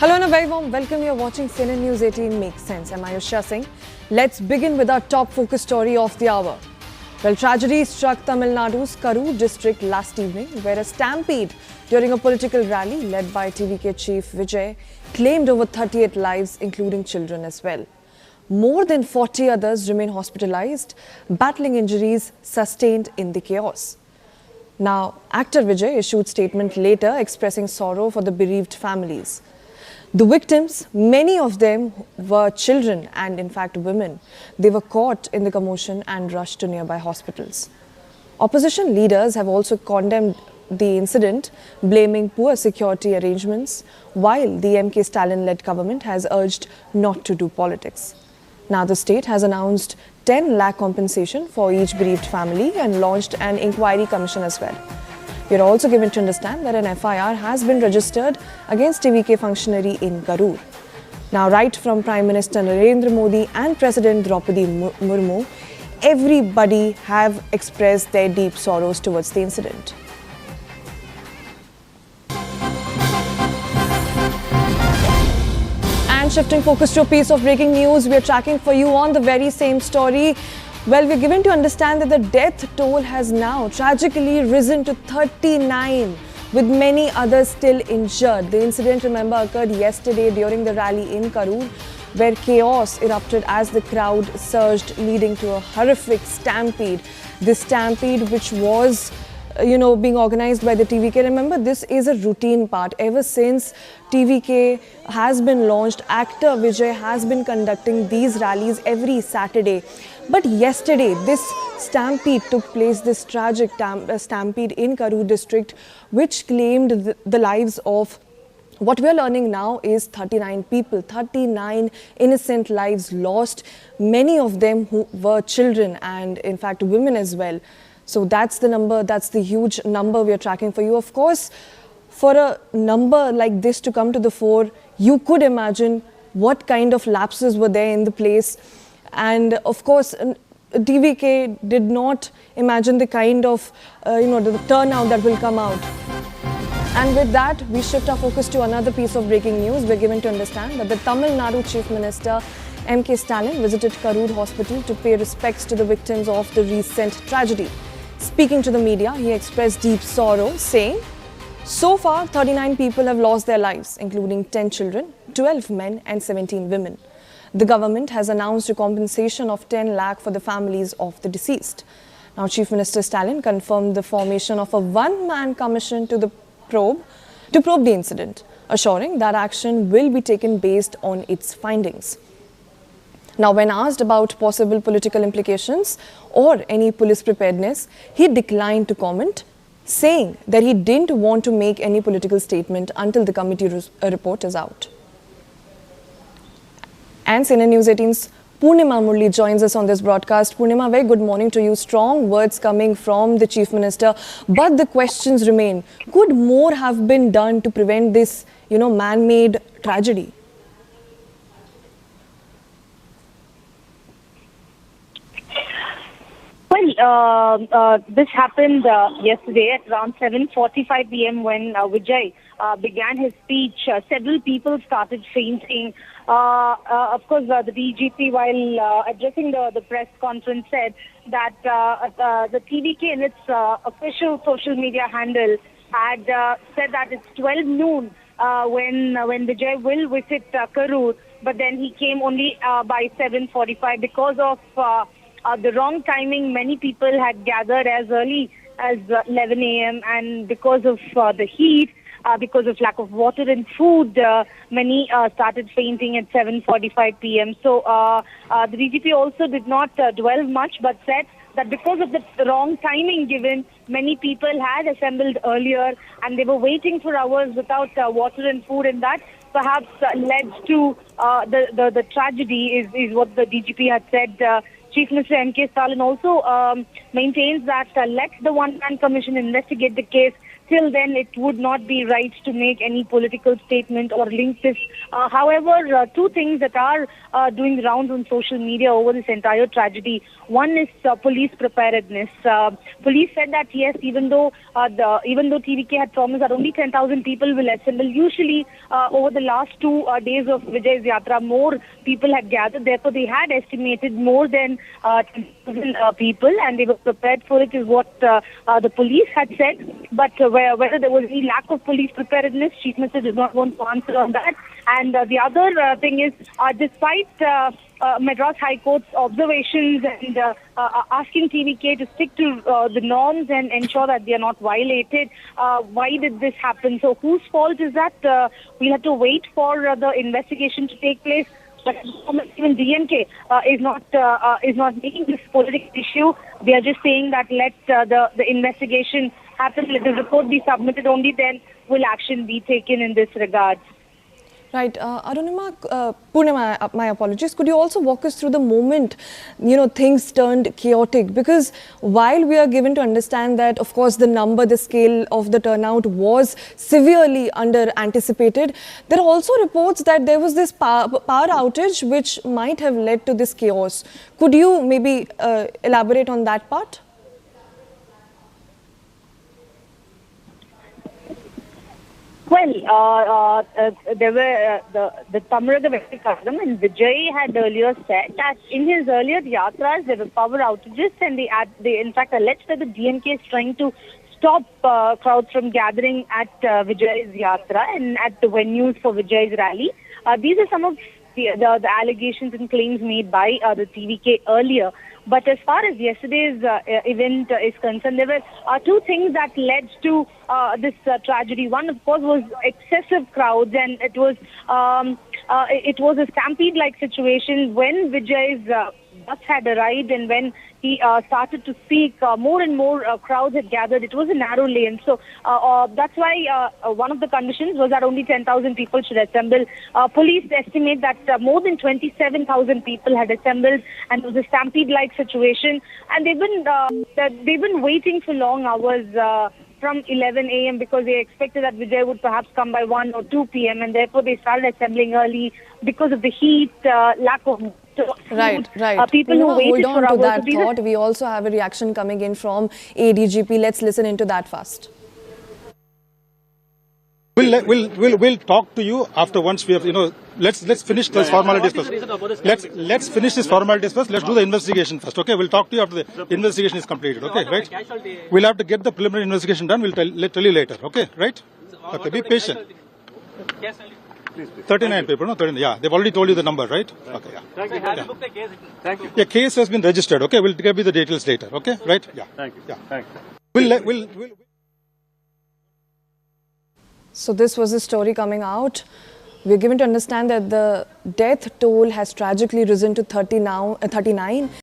Hello and a very warm welcome. You're watching CNN News 18 Makes Sense. I'm Ayusha Singh. Let's begin with our top focus story of the hour. Well, tragedy struck Tamil Nadu's Karur district last evening, where a stampede during a political rally led by TVK chief Vijay claimed over 38 lives, including children as well. More than 40 others remain hospitalized, battling injuries sustained in the chaos. Now, actor Vijay issued statement later expressing sorrow for the bereaved families. The victims, many of them were children and in fact women. They were caught in the commotion and rushed to nearby hospitals. Opposition leaders have also condemned the incident, blaming poor security arrangements, while the M.K. Stalin-led government has urged not to do politics. Now the state has announced 10 lakh compensation for each bereaved family and launched an inquiry commission as well. We are also given to understand that an FIR has been registered against TVK functionary in Karur. Now, right from Prime Minister Narendra Modi and President Draupadi Murmu, everybody have expressed their deep sorrows towards the incident. And shifting focus to a piece of breaking news, we are tracking for you on the very same story. Well, we're given to understand that the death toll has now tragically risen to 39, with many others still injured. The incident, remember, occurred yesterday during the rally in Karur, where chaos erupted as the crowd surged, leading to a horrific stampede. This stampede, which was being organized by the TVK. Remember, this is a routine part. Ever since TVK has been launched, actor Vijay has been conducting these rallies every Saturday. But yesterday, this stampede took place, this tragic stampede in Karur district, which claimed the lives of, what we are learning now is 39 people, 39 innocent lives lost, many of them who were children and in fact women as well. So that's the number, that's the huge number we are tracking for you. Of course, for a number like this to come to the fore, you could imagine what kind of lapses were there in the place. And of course, TVK did not imagine the kind of, the turnout that will come out. And with that, we shift our focus to another piece of breaking news. We're given to understand that the Tamil Nadu Chief Minister M.K. Stalin visited Karur Hospital to pay respects to the victims of the recent tragedy. Speaking to the media, he expressed deep sorrow, saying, "So far, 39 people have lost their lives, including 10 children, 12 men and 17 women. The government has announced a compensation of 10 lakh for the families of the deceased." Now, Chief Minister Stalin confirmed the formation of a one-man commission to probe the incident, assuring that action will be taken based on its findings. Now, when asked about possible political implications or any police preparedness, he declined to comment, saying that he didn't want to make any political statement until the committee report is out. And CNN News 18's Purnima Murli joins us on this broadcast. Purnima, very good morning to you. Strong words coming from the Chief Minister, but the questions remain. Could more have been done to prevent this, man-made tragedy? Well, this happened yesterday at around 7:45 p.m. when Vijay began his speech. Several people started fainting. Of course, the DGP, while addressing the press conference, said that the TVK in its official social media handle had said that it's 12 noon when Vijay will visit Karur, but then he came only by 7:45 because of the wrong timing. Many people had gathered as early as 11 a.m. and because of the heat, because of lack of water and food, many started fainting at 7:45 p.m. So the DGP also did not dwell much, but said that because of the wrong timing given, many people had assembled earlier and they were waiting for hours without water and food, and that perhaps led to the tragedy is what the DGP had said. Chief Minister M.K. Stalin also maintains that let the one-man commission investigate the case till then it would not be right to make any political statement or link this. However, two things that are doing the rounds on social media over this entire tragedy. One is police preparedness. Police said that yes, even though TVK had promised that only 10,000 people will assemble, usually over the last 2 days of Vijay's Yatra, more people had gathered. Therefore, they had estimated more than 10,000 people, and they were prepared for it, is what the police had said. But whether there was any lack of police preparedness, Chief Minister does not want to answer on that. And the other thing is, despite Madras High Court's observations and asking TVK to stick to the norms and ensure that they are not violated, why did this happen? So whose fault is that? We'll have to wait for the investigation to take place. But at the moment, even DMK is not making this political issue. They are just saying that let the investigation happen, let the report be submitted, only then will action be taken in this regard. Right, Arunima, Purnima, my apologies. Could you also walk us through the moment, things turned chaotic? Because while we are given to understand that, of course, the scale of the turnout was severely under anticipated, there are also reports that there was this power outage which might have led to this chaos. Could you maybe elaborate on that part? Well, there were the Tamilaga Vettri Kazhagam and Vijay had earlier said that in his earlier yatras there were power outages, and they in fact alleged that the DMK is trying to stop crowds from gathering at Vijay's yatra and at the venues for Vijay's rally. These are some of the allegations and claims made by the TVK earlier. But as far as yesterday's event is concerned, there were two things that led to this tragedy. One, of course, was excessive crowds, and it was a stampede-like situation when Vijay's bus had arrived, and when he started to speak, more and more crowds had gathered. It was a narrow lane, so that's why one of the conditions was that only 10,000 people should assemble. Police estimate that more than 27,000 people had assembled, and it was a stampede-like situation. And they've been waiting for long hours from 11 a.m. because they expected that Vijay would perhaps come by 1 or 2 p.m. and therefore they started assembling early because of the heat, lack of Right. people who waited hold on for to hours. that thought. We also have a reaction coming in from ADGP. Let's listen into that first. We'll talk to you after once we have, let's finish this formalities first. Let's finish this formalities first. Let's do the investigation first, okay? We'll talk to you after the investigation is completed, okay? Right? We'll have to get the preliminary investigation done. We'll tell you later, okay? Right? Okay, be patient. 39 people, no? 39, yeah. They've already told you the number, right? Okay, yeah. Thank you. Yeah, case has been registered, okay? We'll give you the details later, okay? Right? Yeah. Thank you. Yeah. Thank you. We'll So this was the story coming out. We're given to understand that the death toll has tragically risen to 39.